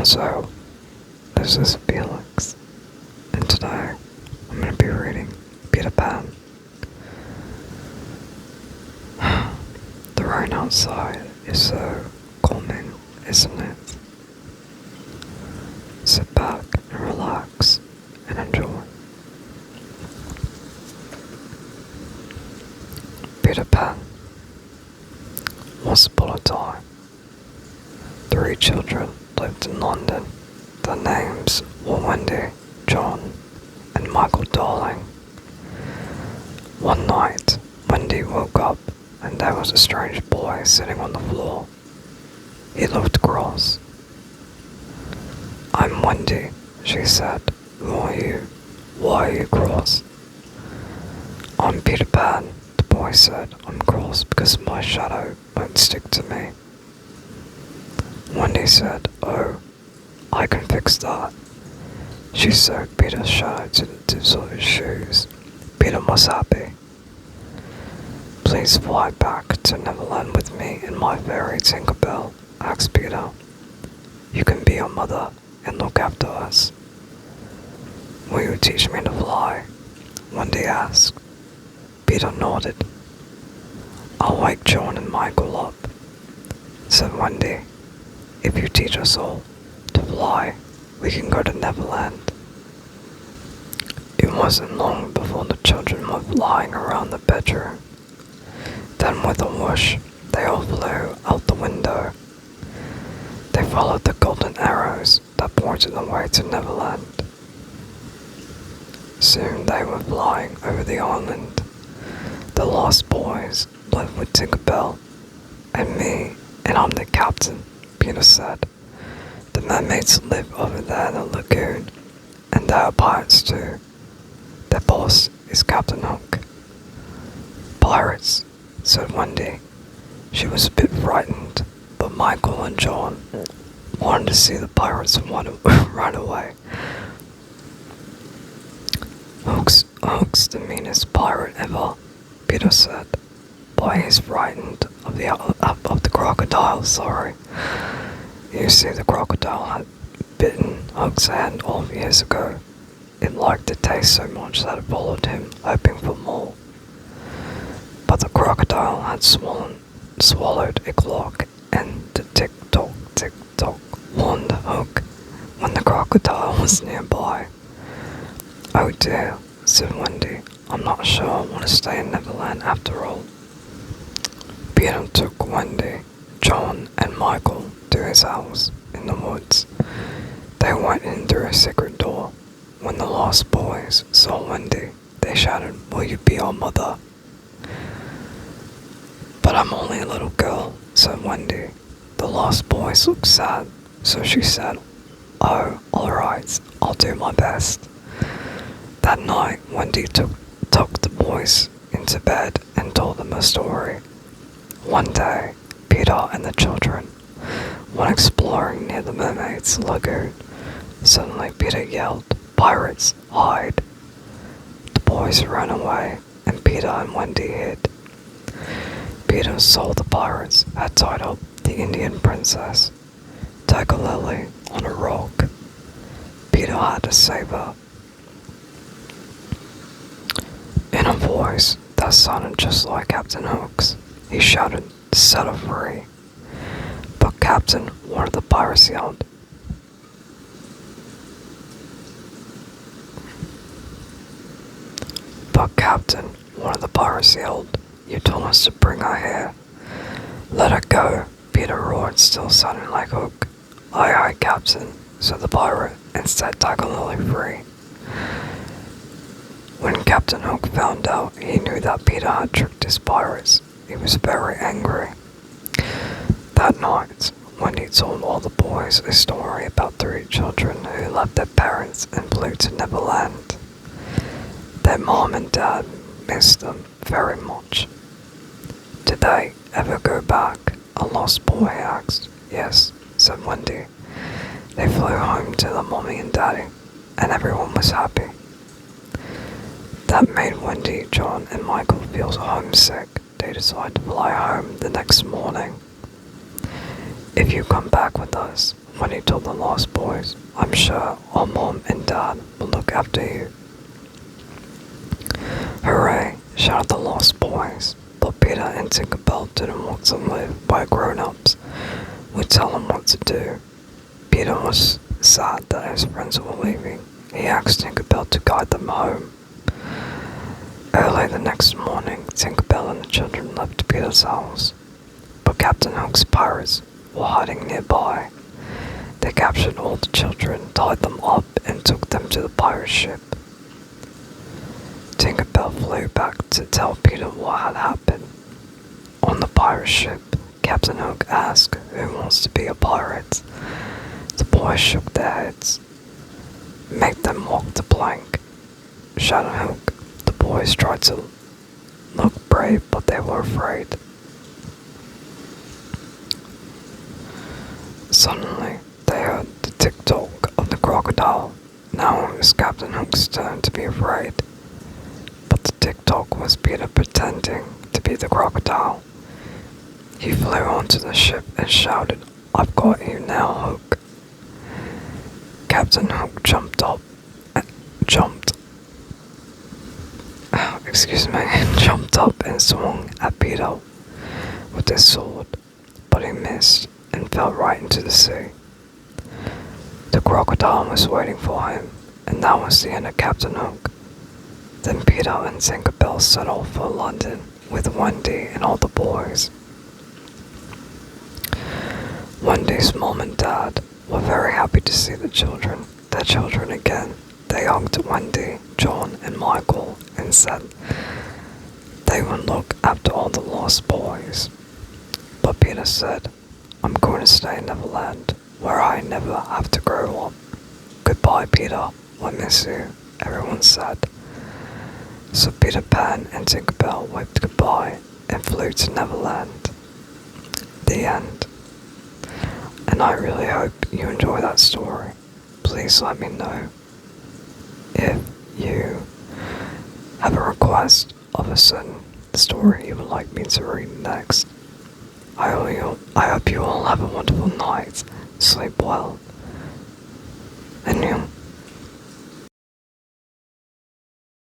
So, this is Felix, and today I'm going to be reading Peter Pan. The rain outside is so calming, isn't it? Sit back and relax and enjoy. Peter Pan. Once upon a time, 3 children lived in London. Their names were Wendy, John, and Michael Darling. One night, Wendy woke up and there was a strange boy sitting on the floor. He looked cross. "I'm Wendy," she said. "Who are you? Why are you cross?" "I'm Peter Pan," the boy said. "I'm cross because my shadow won't stick to me." Wendy said, "Oh, I can fix that." She sewed Peter's shadow to the tips of his shoes. Peter was happy. "Please fly back to Neverland with me in my fairy Tinkerbell," asked Peter. "You can be our mother and look after us." "Will you teach me to fly?" Wendy asked. Peter nodded. "I'll wake John and Michael up," said Wendy. "If you teach us all to fly, we can go to Neverland." It wasn't long before the children were flying around the bedroom. Then with a whoosh, they all flew out the window. They followed the golden arrows that pointed the way to Neverland. Soon they were flying over the island. The lost boys lived with Tinkerbell and me, and I'm the captain, Peter said. "The mermaids live over there in the lagoon, and they are pirates too. Their boss is Captain Hook." "Pirates," said Wendy. She was a bit frightened, but Michael and John wanted to see the pirates right away. Hook's the meanest pirate ever," Peter said. "Boy, he's frightened of the crocodile, sorry. You see, the crocodile had bitten Hook's hand off years ago. It liked the taste so much that it followed him, hoping for more. But the crocodile had swallowed a clock, and the tick-tock, tick-tock warned Hook when the crocodile was nearby." "Oh dear," said Wendy. "I'm not sure I want to stay in Neverland after all." Peter took Wendy, John, and Michael to his house in the woods. They went in through a secret door. When the lost boys saw Wendy, they shouted, "Will you be our mother?" "But I'm only a little girl," said Wendy. The lost boys looked sad, so she said, "Oh, alright, I'll do my best." That night, Wendy tucked the boys into bed and told them a story. One day, Peter and the children went exploring near the mermaid's lagoon. Suddenly, Peter yelled, "Pirates, hide!" The boys ran away, and Peter and Wendy hid. Peter saw the pirates had tied up the Indian princess, Tiger Lily, on a rock. Peter had to save her. In a voice that sounded just like Captain Hook's, he shouted, "Set her free!" But Captain, one of the pirates yelled. "You told us to bring her here." "Let her go," Peter roared, still sounding like Hook. "Aye, aye, Captain," said the pirate, and set Tiger Lily free. When Captain Hook found out, he knew that Peter had tricked his pirates. He was very angry. That night, Wendy told all the boys a story about 3 children who left their parents and flew to Neverland. Their mom and dad missed them very much. "Did they ever go back?" a lost boy asked. "Yes," said Wendy. "They flew home to their mommy and daddy, and everyone was happy." That made Wendy, John, and Michael feel homesick. They decided to fly home the next morning. "If you come back with us, when he told the lost boys, "I'm sure our mom and dad will look after you." "Hooray!" shouted the lost boys, but Peter and Tinkerbell didn't want to live where grown-ups would tell them what to do. Peter was sad that his friends were leaving. He asked Tinkerbell to guide them home. Early the next morning, Tinkerbell and the children left Peter's house, but Captain Hook's pirates were hiding nearby. They captured all the children, tied them up, and took them to the pirate ship. Tinkerbell flew back to tell Peter what had happened. On the pirate ship, Captain Hook asked who wants to be a pirate. The boys shook their heads. "Make them walk the plank," shouted Hook. The boys tried to look brave, but they were afraid. Suddenly, they heard the tick-tock of the crocodile. Now it was Captain Hook's turn to be afraid. But the tick-tock was Peter pretending to be the crocodile. He flew onto the ship and shouted, "I've got you now, Hook." Captain Hook jumped up and swung at Peter with his sword, but he missed and fell right into the sea. The crocodile was waiting for him, and that was the end of Captain Hook. Then Peter and Tinkerbell set off for London with Wendy and all the boys. Wendy's mom and dad were very happy to see their children again. They hugged Wendy, John, and Michael and said they would look after all the lost boys. But Peter said, "I'm going to stay in Neverland, where I never have to grow up." "Goodbye, Peter, I miss you," everyone said. So Peter Pan and Tinkerbell waved goodbye and flew to Neverland. The end. And I really hope you enjoy that story. Please let me know if you have a request of a certain story you would like me to read next. I hope you all have a wonderful night. Sleep well. And